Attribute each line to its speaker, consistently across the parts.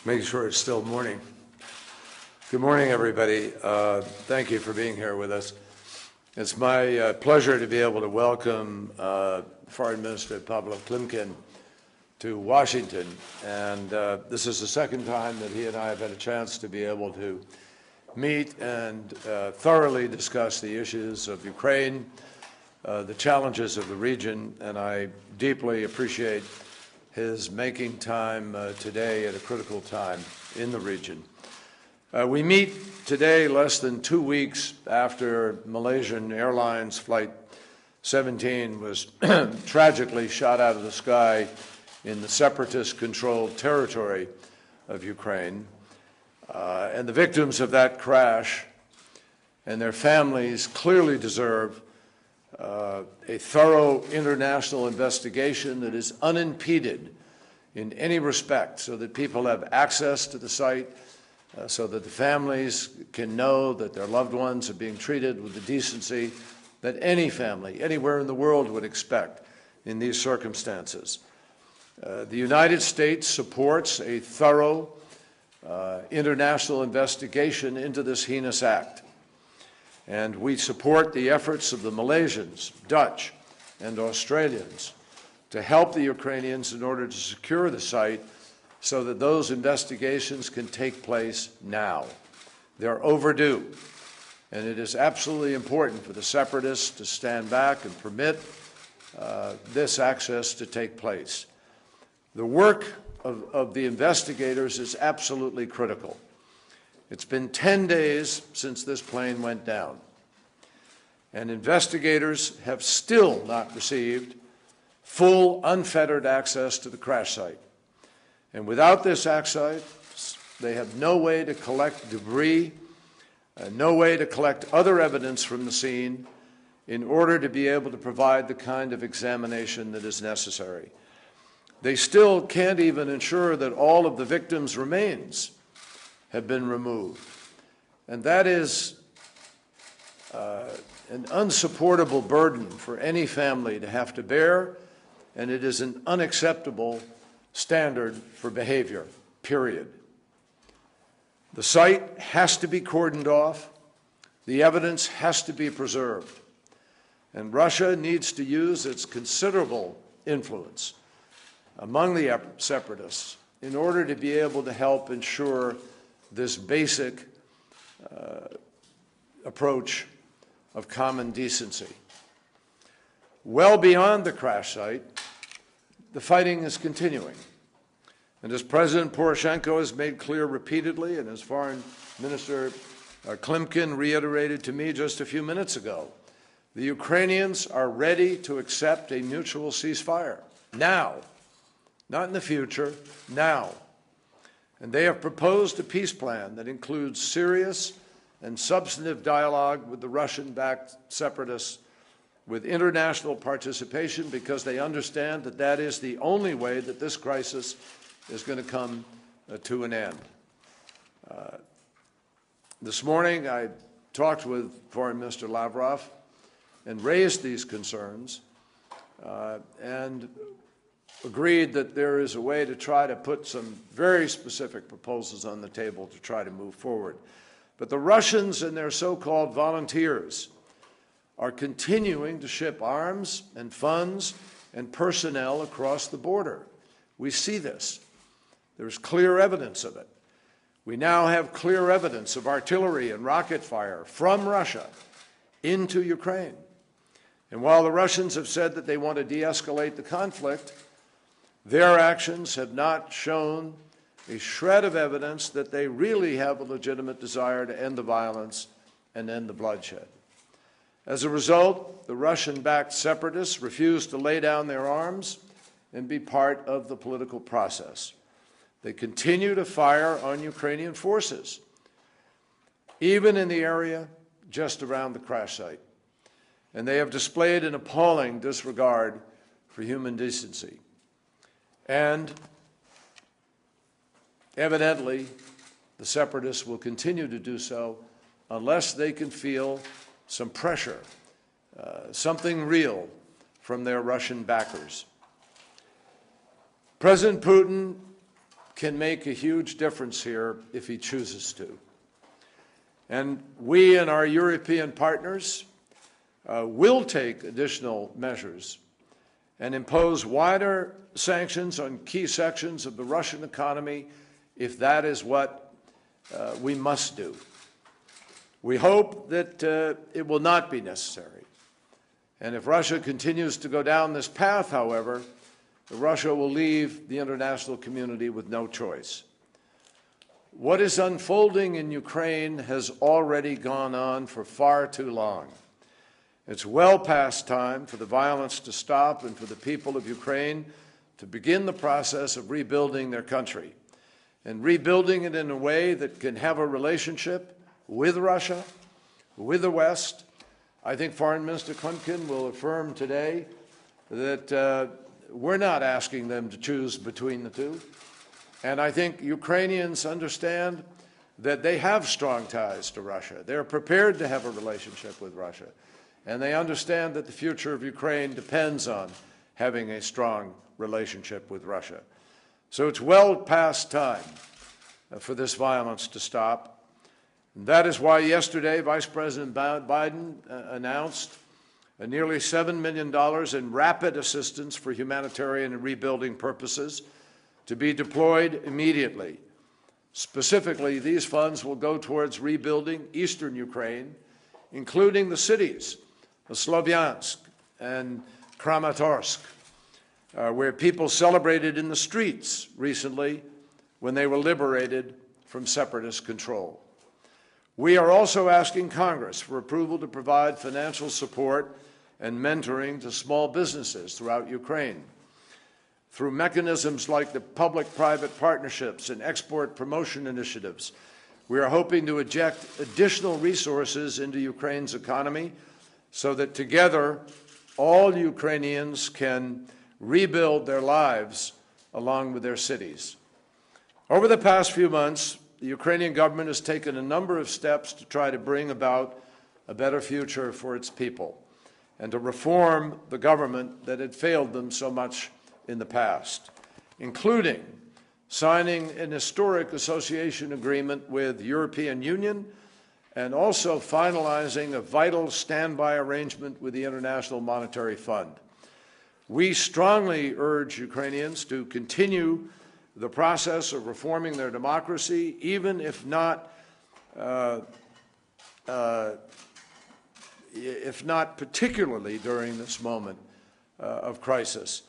Speaker 1: Making sure it's still morning. Good morning, everybody. Thank you for being here with us. It's my pleasure to be able to welcome Foreign Minister Pavlo Klimkin to Washington. And this is the second time that he and I have had a chance to be able to meet and thoroughly discuss the issues of Ukraine, the challenges of the region, and I deeply appreciate his making time today at a critical time in the region. We meet today less than 2 weeks after Malaysian Airlines Flight 17 was tragically shot out of the sky in the separatist-controlled territory of Ukraine. And the victims of that crash and their families clearly deserve a thorough international investigation that is unimpeded in any respect, so that people have access to the site, so that the families can know that their loved ones are being treated with the decency that any family anywhere in the world would expect in these circumstances. The United States supports a thorough international investigation into this heinous act. And we support the efforts of the Malaysians, Dutch, and Australians to help the Ukrainians in order to secure the site so that those investigations can take place now. They're overdue, and it is absolutely important for the separatists to stand back and permit this access to take place. The work of the investigators is absolutely critical. It's been 10 days since this plane went down, and investigators have still not received full, unfettered access to the crash site. And without this access, they have no way to collect debris, no way to collect other evidence from the scene in order to be able to provide the kind of examination that is necessary. They still can't even ensure that all of the victims' remains have been removed. And that is an unsupportable burden for any family to have to bear, and it is an unacceptable standard for behavior, period. The site has to be cordoned off. The evidence has to be preserved. And Russia needs to use its considerable influence among the separatists in order to be able to help ensure this basic approach of common decency. Well beyond the crash site, the fighting is continuing. And as President Poroshenko has made clear repeatedly, and as Foreign Minister Klimkin reiterated to me just a few minutes ago, the Ukrainians are ready to accept a mutual ceasefire now, not in the future, now. And they have proposed a peace plan that includes serious and substantive dialogue with the Russian-backed separatists, with international participation, because they understand that that is the only way that this crisis is going to come to an end. This morning I talked with Foreign Minister Lavrov and raised these concerns and agreed that there is a way to try to put some very specific proposals on the table to try to move forward. But the Russians and their so-called volunteers are continuing to ship arms and funds and personnel across the border. We see this. There's clear evidence of it. We now have clear evidence of artillery and rocket fire from Russia into Ukraine. And while the Russians have said that they want to de-escalate the conflict, their actions have not shown a shred of evidence that they really have a legitimate desire to end the violence and end the bloodshed. As a result, the Russian-backed separatists refuse to lay down their arms and be part of the political process. They continue to fire on Ukrainian forces, even in the area just around the crash site. And they have displayed an appalling disregard for human decency. And evidently, the separatists will continue to do so unless they can feel some pressure, something real from their Russian backers. President Putin can make a huge difference here if he chooses to. And we and our European partners will take additional measures and impose wider sanctions on key sections of the Russian economy if that is what we must do. We hope that it will not be necessary. And if Russia continues to go down this path, however, Russia will leave the international community with no choice. What is unfolding in Ukraine has already gone on for far too long. It's well past time for the violence to stop and for the people of Ukraine to begin the process of rebuilding their country, and rebuilding it in a way that can have a relationship with Russia, with the West. I think Foreign Minister Klimkin will affirm today that we're not asking them to choose between the two. And I think Ukrainians understand that they have strong ties to Russia. They're prepared to have a relationship with Russia. And they understand that the future of Ukraine depends on having a strong relationship with Russia. So it's well past time for this violence to stop. And that is why yesterday Vice President Biden announced nearly $7 million in rapid assistance for humanitarian and rebuilding purposes to be deployed immediately. Specifically, these funds will go towards rebuilding eastern Ukraine, including the cities of Sloviansk and Kramatorsk, where people celebrated in the streets recently when they were liberated from separatist control. We are also asking Congress for approval to provide financial support and mentoring to small businesses throughout Ukraine through mechanisms like the public-private partnerships and export promotion initiatives. We are hoping to inject additional resources into Ukraine's economy so that together all Ukrainians can rebuild their lives along with their cities. Over the past few months, the Ukrainian government has taken a number of steps to try to bring about a better future for its people and to reform the government that had failed them so much in the past, including signing an historic association agreement with the European Union and also finalizing a vital standby arrangement with the International Monetary Fund. We strongly urge Ukrainians to continue the process of reforming their democracy, even if not particularly during this moment of crisis,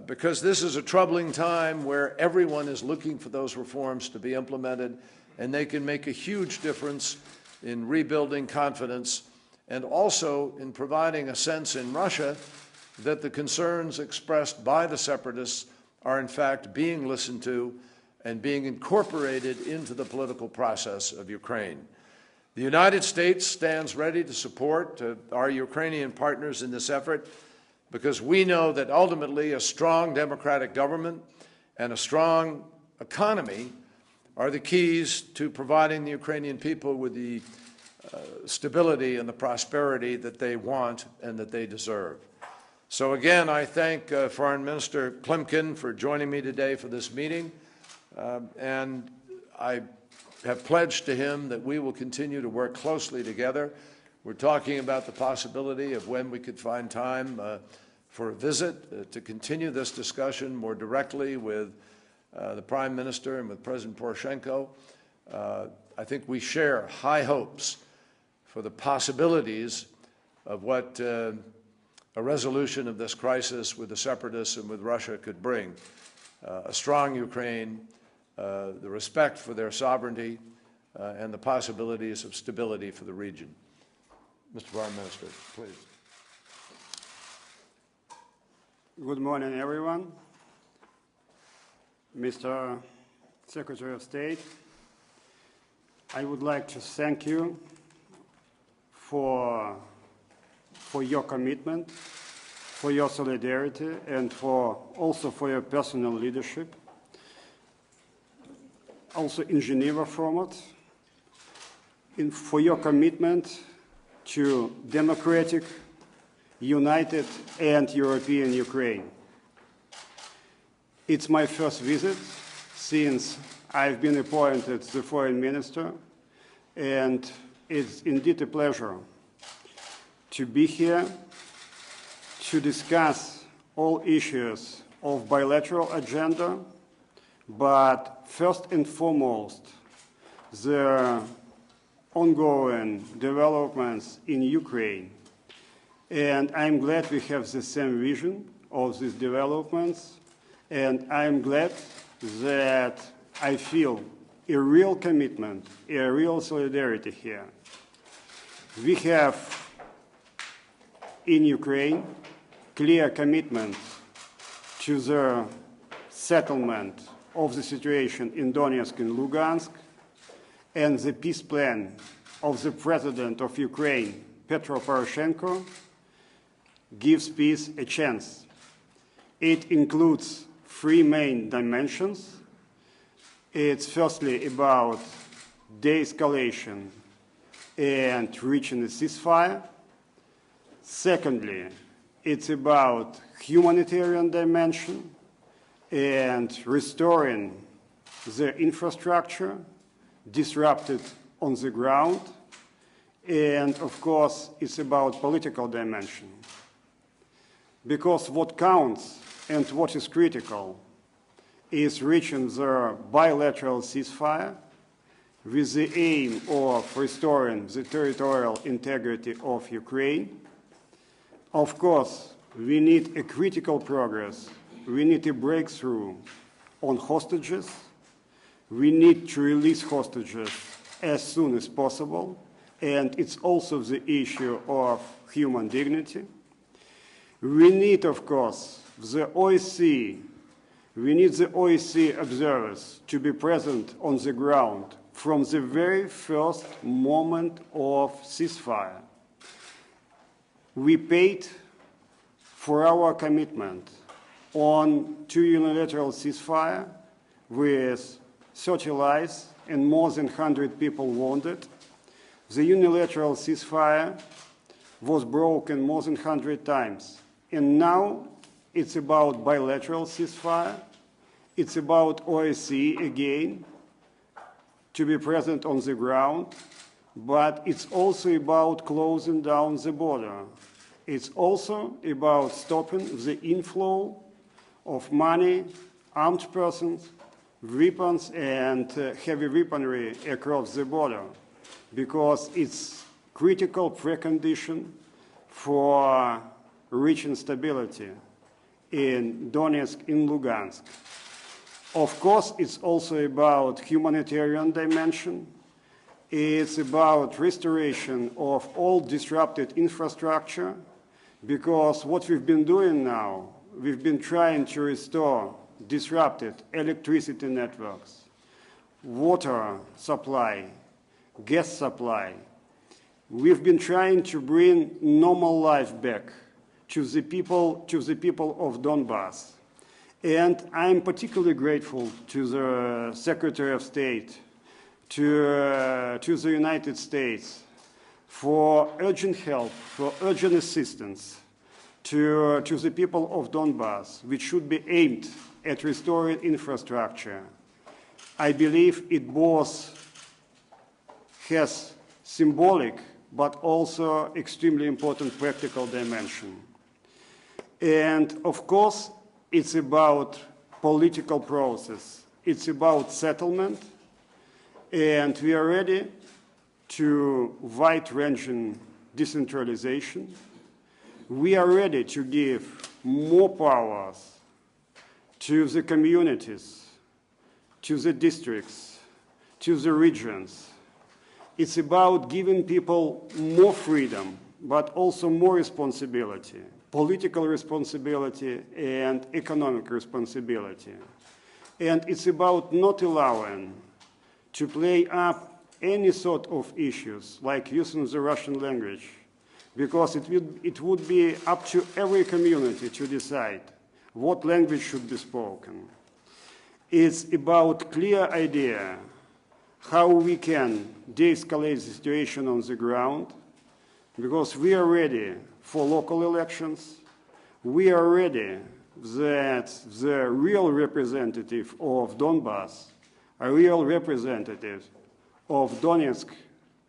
Speaker 1: because this is a troubling time where everyone is looking for those reforms to be implemented, and they can make a huge difference in rebuilding confidence and also in providing a sense in Russia that the concerns expressed by the separatists are in fact being listened to and being incorporated into the political process of Ukraine. The United States stands ready to support our Ukrainian partners in this effort because we know that ultimately a strong democratic government and a strong economy are the keys to providing the Ukrainian people with the stability and the prosperity that they want and that they deserve. So again, I thank Foreign Minister Klimkin for joining me today for this meeting, and I have pledged to him that we will continue to work closely together. We're talking about the possibility of when we could find time for a visit to continue this discussion more directly with the Prime Minister and with President Poroshenko. I think we share high hopes for the possibilities of what a resolution of this crisis with the separatists and with Russia could bring. A strong Ukraine, the respect for their sovereignty, and the possibilities of stability for the region. Mr. Foreign Minister, please.
Speaker 2: Good morning, everyone. Mr. Secretary of State, I would like to thank you for your commitment, for your solidarity, and also for your personal leadership. Also in Geneva format, for your commitment to democratic, united, and European Ukraine. It's my first visit since I've been appointed the foreign minister, and it's indeed a pleasure to be here to discuss all issues of bilateral agenda, but first and foremost, the ongoing developments in Ukraine. And I'm glad we have the same vision of these developments, and I'm glad that I feel a real commitment, a real solidarity here. We have in Ukraine clear commitment to the settlement of the situation in Donetsk and Lugansk, and the peace plan of the President of Ukraine, Petro Poroshenko, gives peace a chance. It includes three main dimensions. It's firstly about de-escalation and reaching a ceasefire. Secondly, it's about humanitarian dimension and restoring the infrastructure disrupted on the ground. And of course, it's about political dimension. Because what counts and what is critical is reaching the bilateral ceasefire with the aim of restoring the territorial integrity of Ukraine. Of course, we need a critical progress. We need a breakthrough on hostages. We need to release hostages as soon as possible. And it's also the issue of human dignity. We need, of course, the OSCE. We need the OSCE observers to be present on the ground from the very first moment of ceasefire. We paid for our commitment on to unilateral ceasefire with 30 lives and more than 100 people wounded. The unilateral ceasefire was broken more than 100 times. And now it's about bilateral ceasefire. It's about OSCE again to be present on the ground. But it's also about closing down the border. It's also about stopping the inflow of money, armed persons, weapons, and heavy weaponry across the border, because it's critical precondition for reaching stability in Donetsk, in Lugansk. Of course, it's also about humanitarian dimension. It's about restoration of all disrupted infrastructure, because what we've been doing now, we've been trying to restore disrupted electricity networks, water supply, gas supply. We've been trying to bring normal life back to the people of Donbass. And I'm particularly grateful to the Secretary of State, to the United States for urgent help, for urgent assistance to the people of Donbass, which should be aimed at restoring infrastructure. I believe it both has symbolic but also extremely important practical dimension. And of course, it's about political process. It's about settlement, and we are ready to wide-ranging decentralization. We are ready to give more powers to the communities, to the districts, to the regions. It's about giving people more freedom, but also more responsibility, political responsibility and economic responsibility. And it's about not allowing to play up any sort of issues like using the Russian language, because it would be up to every community to decide what language should be spoken. It's about clear idea how we can de-escalate the situation on the ground, because we are ready for local elections. We are ready that the real representative of Donbass, a real representative of Donetsk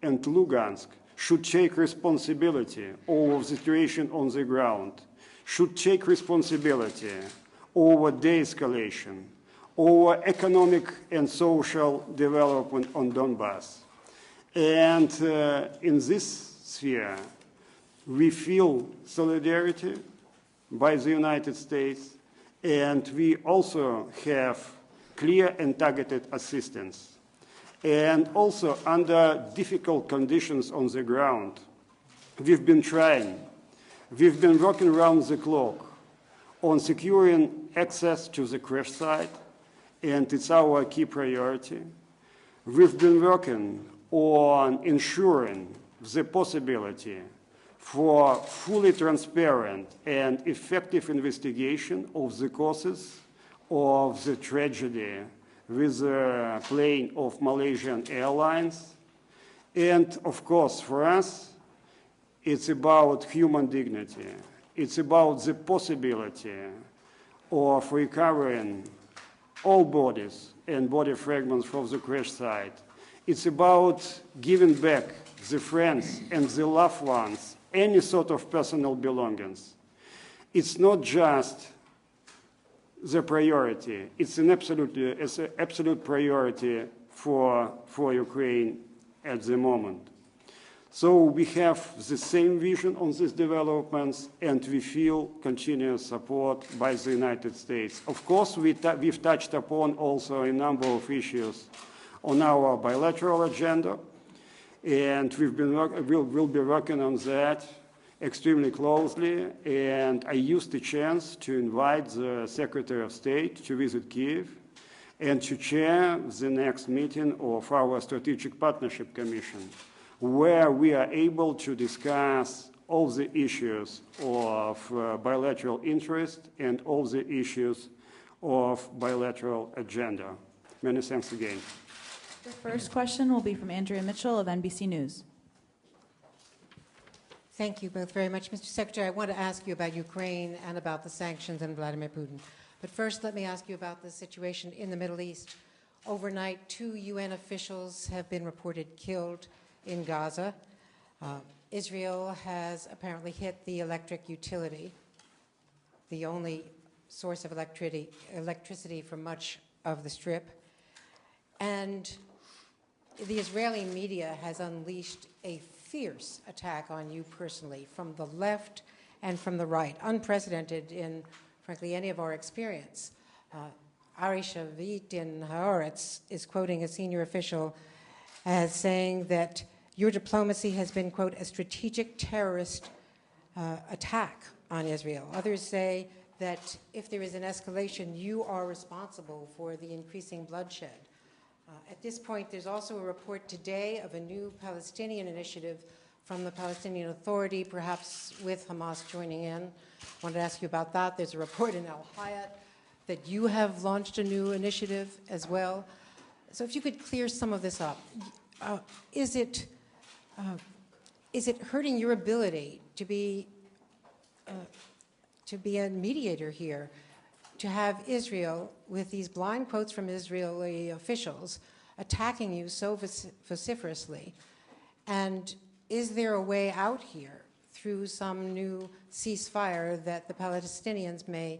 Speaker 2: and Lugansk should take responsibility over the situation on the ground, should take responsibility over de-escalation, over economic and social development on Donbass. And in this sphere, we feel solidarity by the United States, and we also have clear and targeted assistance. And also under difficult conditions on the ground, we've been trying, we've been working around the clock on securing access to the crash site, and it's our key priority. We've been working on ensuring the possibility for fully transparent and effective investigation of the causes of the tragedy with the plane of Malaysian Airlines. And of course, for us, it's about human dignity. It's about the possibility of recovering all bodies and body fragments from the crash site. It's about giving back the friends and the loved ones any sort of personal belongings. It's not just the priority, it's an absolute priority for Ukraine at the moment. So we have the same vision on these developments, and we feel continuous support by the United States. Of course, we've touched upon also a number of issues on our bilateral agenda, and we'll be working on that extremely closely. And I used the chance to invite the Secretary of State to visit Kyiv and to chair the next meeting of our Strategic Partnership Commission, where we are able to discuss all the issues of bilateral interest and all the issues of bilateral agenda. Many thanks again.
Speaker 3: The first question will be from Andrea Mitchell of NBC News.
Speaker 4: Thank you both very much. Mr. Secretary, I want to ask you about Ukraine and about the sanctions and Vladimir Putin. But first, let me ask you about the situation in the Middle East. Overnight, 2 UN officials have been reported killed in Gaza. Israel has apparently hit the electric utility, the only source of electricity for much of the Strip. And the Israeli media has unleashed a fierce attack on you personally from the left and from the right, unprecedented in, frankly, any of our experience. Ari Shavit in Haaretz is quoting a senior official as saying that your diplomacy has been, quote, a strategic terrorist attack on Israel. Others say that if there is an escalation, you are responsible for the increasing bloodshed. At this point, there's also a report today of a new Palestinian initiative from the Palestinian Authority, perhaps with Hamas joining in. I wanted to ask you about that. There's a report in Al Hayat that you have launched a new initiative as well. So if you could clear some of this up. Is it hurting your ability to be a mediator here, to have Israel, with these blind quotes from Israeli officials, attacking you so vociferously? And is there a way out here through some new ceasefire that the Palestinians may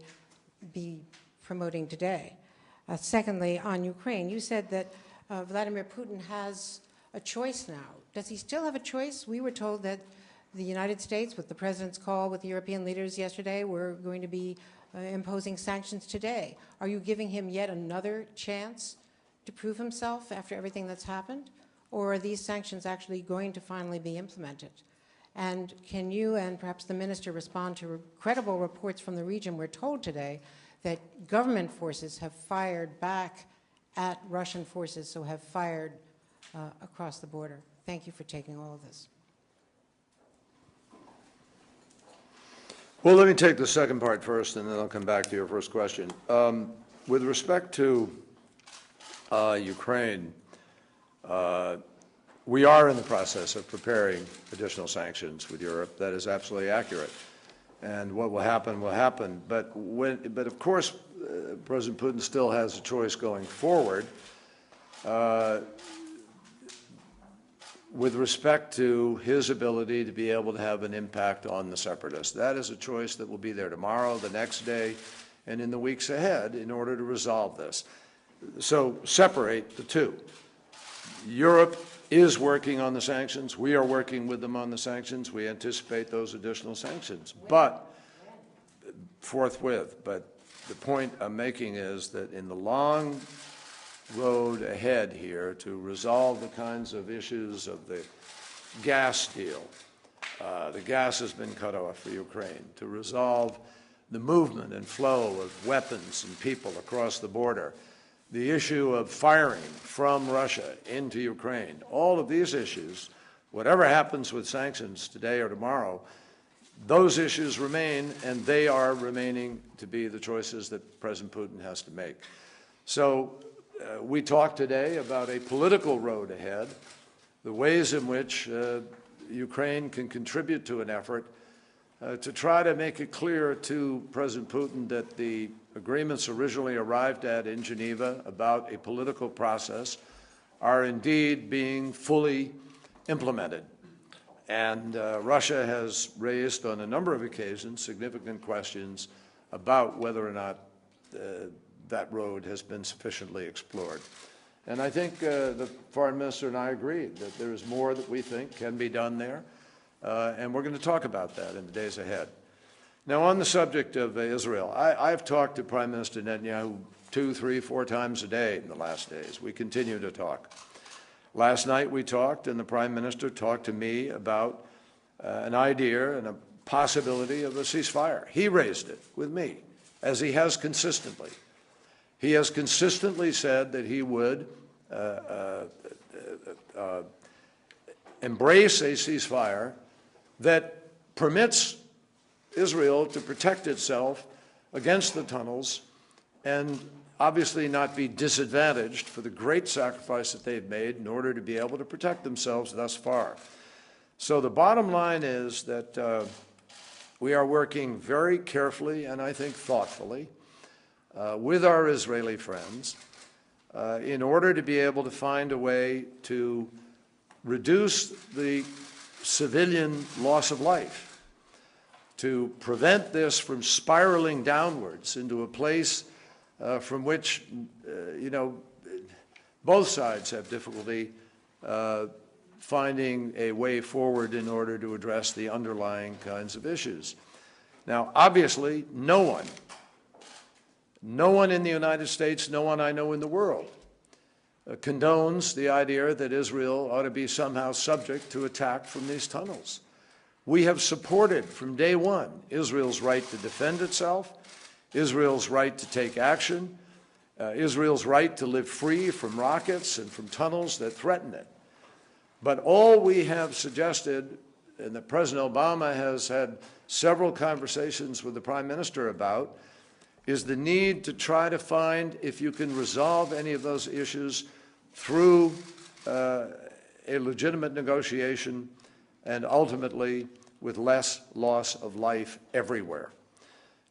Speaker 4: be promoting today? Secondly, on Ukraine, you said that Vladimir Putin has a choice now. Does he still have a choice? We were told that the United States, with the President's call with the European leaders yesterday, were going to be imposing sanctions today. Are you giving him yet another chance to prove himself after everything that's happened? Or are these sanctions actually going to finally be implemented? And can you and perhaps the minister respond to credible reports from the region? We're told today that government forces have fired back at Russian forces, so have fired across the border. Thank you for taking all of this.
Speaker 1: Well, let me take the second part first, and then I'll come back to your first question. With respect to Ukraine, we are in the process of preparing additional sanctions with Europe. That is absolutely accurate. and what will happen will happen. But of course, President Putin still has a choice going forward with respect to his ability to be able to have an impact on the separatists. That is a choice that will be there tomorrow, the next day, and in the weeks ahead in order to resolve this. So separate the two. Europe is working on the sanctions. We are working with them on the sanctions. We anticipate those additional sanctions, but forthwith. But the point I'm making is that in the long road ahead here to resolve the kinds of issues of the gas deal, the gas has been cut off for Ukraine, to resolve the movement and flow of weapons and people across the border, the issue of firing from Russia into Ukraine, all of these issues, whatever happens with sanctions today or tomorrow, those issues remain, and they are remaining to be the choices that President Putin has to make. So we talked today about a political road ahead, the ways in which Ukraine can contribute to an effort to try to make it clear to President Putin that the agreements originally arrived at in Geneva about a political process are indeed being fully implemented. And Russia has raised on a number of occasions significant questions about whether or not that road has been sufficiently explored. And I think the foreign minister and I agree that there is more that we think can be done there, and we're going to talk about that in the days ahead. Now, on the subject of Israel, I've talked to Prime Minister Netanyahu 2, 3, 4 times a day in the last days. We continue to talk. Last night we talked, and the Prime Minister talked to me about an idea and a possibility of a ceasefire. He raised it with me, as he has consistently. He has consistently said that he would embrace a ceasefire that permits Israel to protect itself against the tunnels and obviously not be disadvantaged for the great sacrifice that they've made in order to be able to protect themselves thus far. So the bottom line is that we are working very carefully and I think thoughtfully with our Israeli friends in order to be able to find a way to reduce the civilian loss of life, to prevent this from spiraling downwards into a place from which, both sides have difficulty finding a way forward in order to address the underlying kinds of issues. Now, obviously, no one in the United States, no one I know in the world, condones the idea that Israel ought to be somehow subject to attack from these tunnels. We have supported from day one Israel's right to defend itself, Israel's right to take action, Israel's right to live free from rockets and from tunnels that threaten it. But all we have suggested, and that President Obama has had several conversations with the Prime Minister about, is the need to try to find if you can resolve any of those issues through a legitimate negotiation and ultimately with less loss of life everywhere.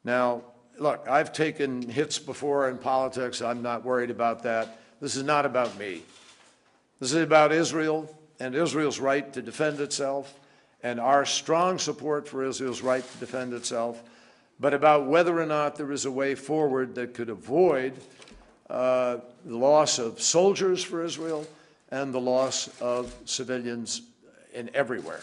Speaker 1: Now, look, I've taken hits before in politics. I'm not worried about that. This is not about me. This is about Israel and Israel's right to defend itself and our strong support for Israel's right to defend itself, but about whether or not there is a way forward that could avoid the loss of soldiers for Israel and the loss of civilians in everywhere.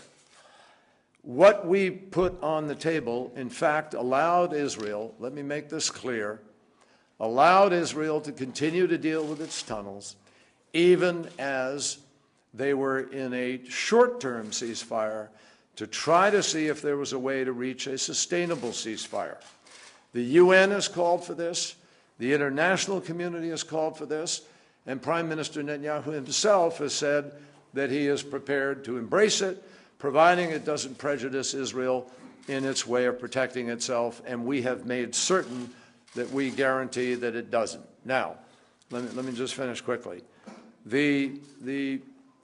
Speaker 1: What we put on the table, in fact, allowed Israel, let me make this clear, allowed Israel to continue to deal with its tunnels, even as they were in a short-term ceasefire to try to see if there was a way to reach a sustainable ceasefire. The UN has called for this, the international community has called for this, and Prime Minister Netanyahu himself has said that he is prepared to embrace it, providing it doesn't prejudice Israel in its way of protecting itself, and we have made certain that we guarantee that it doesn't. Now, let me just finish quickly. The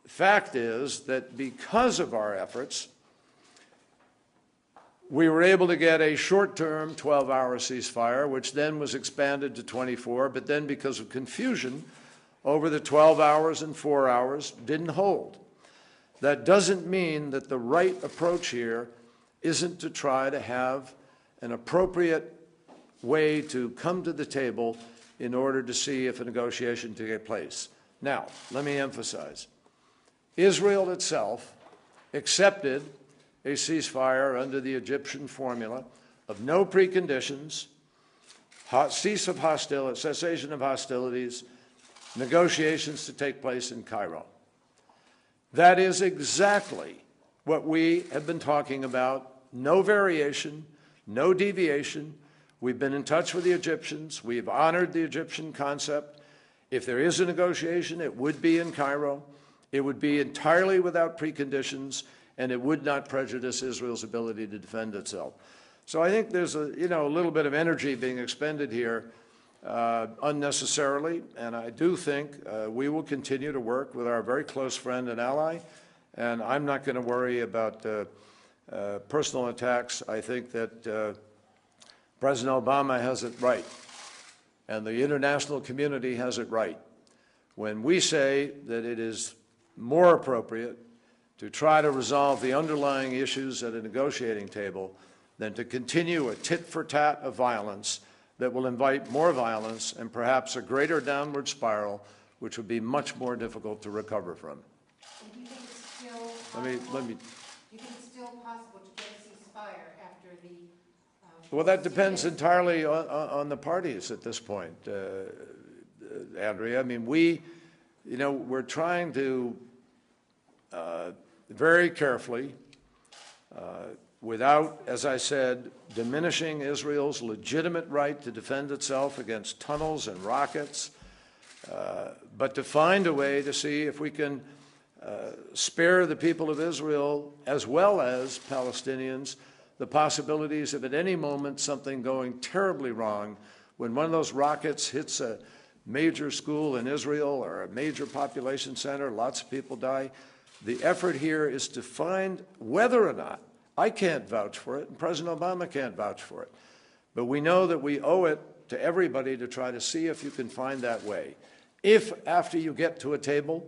Speaker 1: fact is that because of our efforts, We were able to get a short-term 12-hour ceasefire, which then was expanded to 24, but then because of confusion over the 12 hours and 4 hours didn't hold. That doesn't mean that the right approach here isn't to try to have an appropriate way to come to the table in order to see if a negotiation can take place. Now, let me emphasize, Israel itself accepted a ceasefire under the Egyptian formula of no preconditions, cessation of hostilities, negotiations to take place in Cairo. That is exactly what we have been talking about. No variation, no deviation. We've been in touch with the Egyptians. We've honored the Egyptian concept. If there is a negotiation, it would be in Cairo. It would be entirely without preconditions, and it would not prejudice Israel's ability to defend itself. So I think there's a little bit of energy being expended here unnecessarily, and I do think we will continue to work with our very close friend and ally, and I'm not going to worry about personal attacks. I think that President Obama has it right, and the international community has it right when we say that it is more appropriate to try to resolve the underlying issues at a negotiating table than to continue a tit-for-tat of violence that will invite more violence and perhaps a greater downward spiral, which would be much more difficult to recover from.
Speaker 4: Do you think it's still
Speaker 1: Let me.
Speaker 4: Do you think it's still possible to get a ceasefire after the?
Speaker 1: Well, that depends entirely on the parties at this point, Andrea. I mean, we're trying to very carefully, without, as I said, diminishing Israel's legitimate right to defend itself against tunnels and rockets, but to find a way to see if we can spare the people of Israel as well as Palestinians the possibilities of at any moment something going terribly wrong when one of those rockets hits a major school in Israel or a major population center, lots of people die. The effort here is to find whether or not, I can't vouch for it, and President Obama can't vouch for it, but we know that we owe it to everybody to try to see if you can find that way. If, after you get to a table,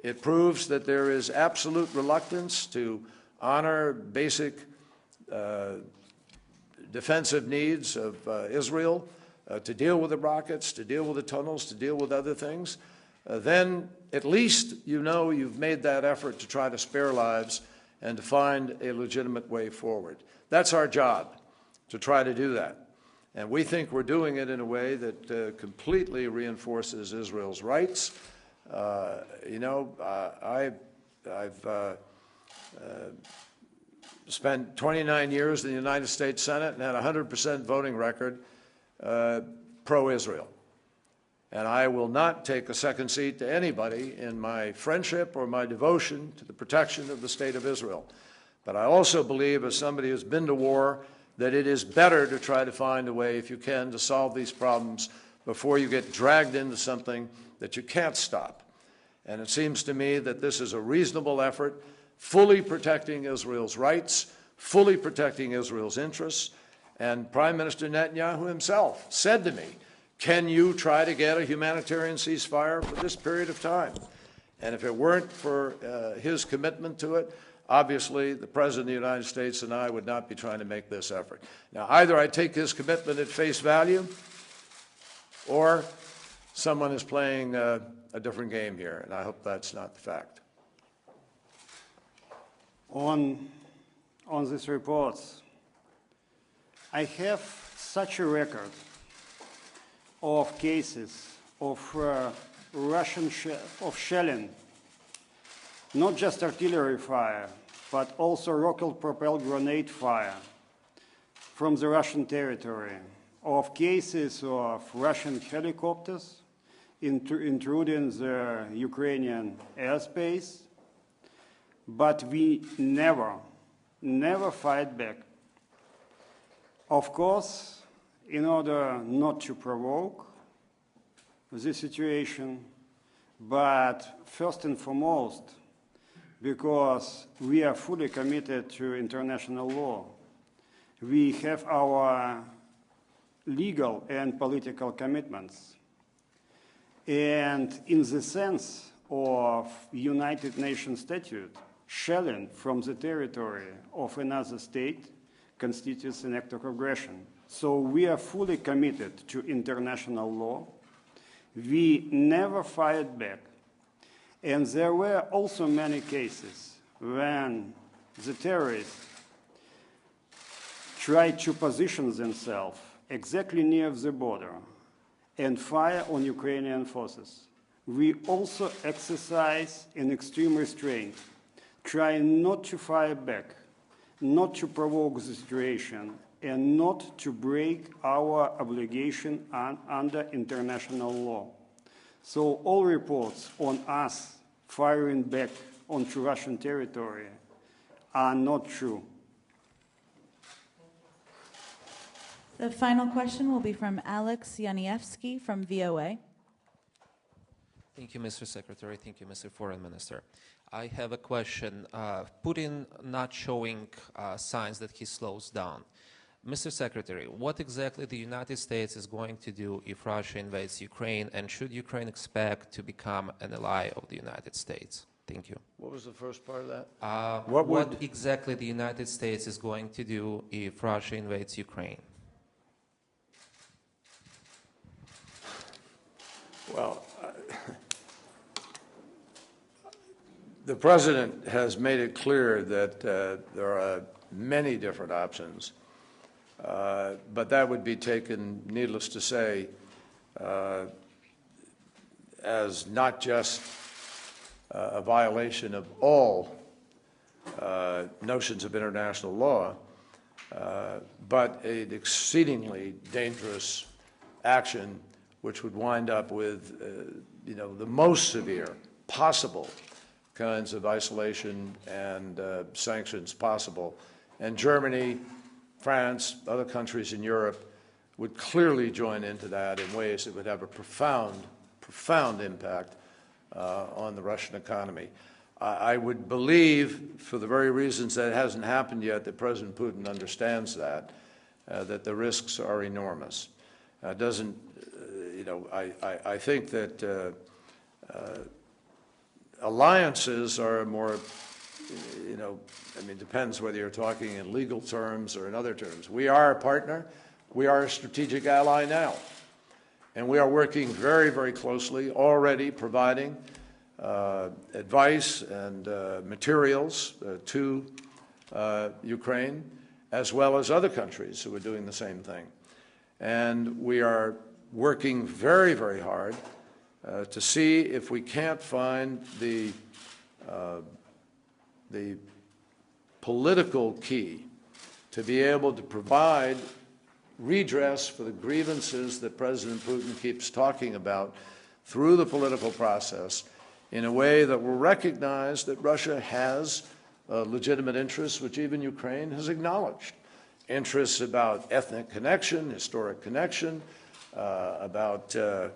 Speaker 1: it proves that there is absolute reluctance to honor basic defensive needs of Israel, to deal with the rockets, to deal with the tunnels, to deal with other things, then at least you know you've made that effort to try to spare lives and to find a legitimate way forward. That's our job, to try to do that. And we think we're doing it in a way that completely reinforces Israel's rights. I've spent 29 years in the United States Senate and had a 100% voting record pro-Israel. And I will not take a second seat to anybody in my friendship or my devotion to the protection of the State of Israel. But I also believe, as somebody who's been to war, that it is better to try to find a way, if you can, to solve these problems before you get dragged into something that you can't stop. And it seems to me that this is a reasonable effort, fully protecting Israel's rights, fully protecting Israel's interests. And Prime Minister Netanyahu himself said to me, can you try to get a humanitarian ceasefire for this period of time? And if it weren't for his commitment to it, obviously the President of the United States and I would not be trying to make this effort. Now, either I take his commitment at face value, or someone is playing a different game here, and I hope that's not the fact.
Speaker 2: On these reports, I have such a record of cases of shelling, not just artillery fire, but also rocket-propelled grenade fire from the Russian territory, of cases of Russian helicopters intruding the Ukrainian airspace, but we never fight back. Of course, in order not to provoke the situation, but first and foremost, because we are fully committed to international law We have our legal and political commitments. And in the sense of United Nations statute, shelling from the territory of another state constitutes an act of aggression. So we are fully committed to international law. We never fired back. And there were also many cases when the terrorists tried to position themselves exactly near the border and fire on Ukrainian forces. We also exercise an extreme restraint, trying not to fire back, not to provoke the situation, and not to break our obligation under international law. So all reports on us firing back onto Russian territory are not true.
Speaker 3: The final question will be from Alex Yanievsky from VOA.
Speaker 5: Thank you, Mr. Secretary. Thank you, Mr. Foreign Minister. I have a question. Putin not showing signs that he slows down. Mr. Secretary, what exactly the United States is going to do if Russia invades Ukraine, and should Ukraine expect to become an ally of the United States? Thank you.
Speaker 1: What was the first part of that?
Speaker 5: What exactly the United States is going to do if Russia invades Ukraine?
Speaker 1: Well, the President has made it clear that there are many different options, but that would be taken, needless to say, as not just a violation of all notions of international law, but an exceedingly dangerous action which would wind up with, the most severe possible kinds of isolation and sanctions possible. And Germany, France, other countries in Europe would clearly join into that in ways that would have a profound, profound impact on the Russian economy. I would believe, for the very reasons that it hasn't happened yet, that President Putin understands that the risks are enormous. I think that alliances are more, depends whether you're talking in legal terms or in other terms. We are a partner. We are a strategic ally now. And we are working very, very closely, already providing advice and materials to Ukraine, as well as other countries who are doing the same thing. And we are working very, very hard to see if we can't find the political key to be able to provide redress for the grievances that President Putin keeps talking about through the political process in a way that will recognize that Russia has legitimate interests, which even Ukraine has acknowledged. Interests about ethnic connection, historic connection, about the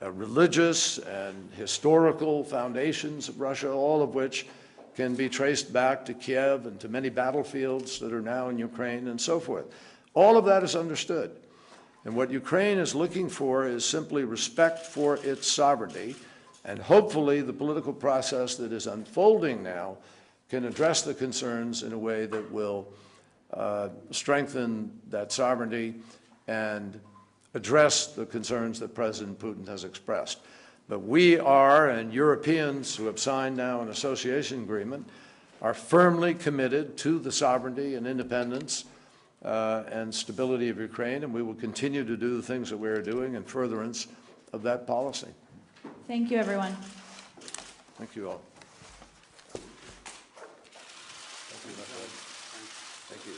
Speaker 1: religious and historical foundations of Russia, all of which can be traced back to Kiev and to many battlefields that are now in Ukraine and so forth. All of that is understood. And what Ukraine is looking for is simply respect for its sovereignty, and hopefully the political process that is unfolding now can address the concerns in a way that will strengthen that sovereignty and address the concerns that President Putin has expressed. But we are, and Europeans who have signed now an association agreement, are firmly committed to the sovereignty and independence and stability of Ukraine, and we will continue to do the things that we are doing in furtherance of that policy.
Speaker 3: Thank you, everyone.
Speaker 1: Thank you all. Thank you, my friend. Thank you.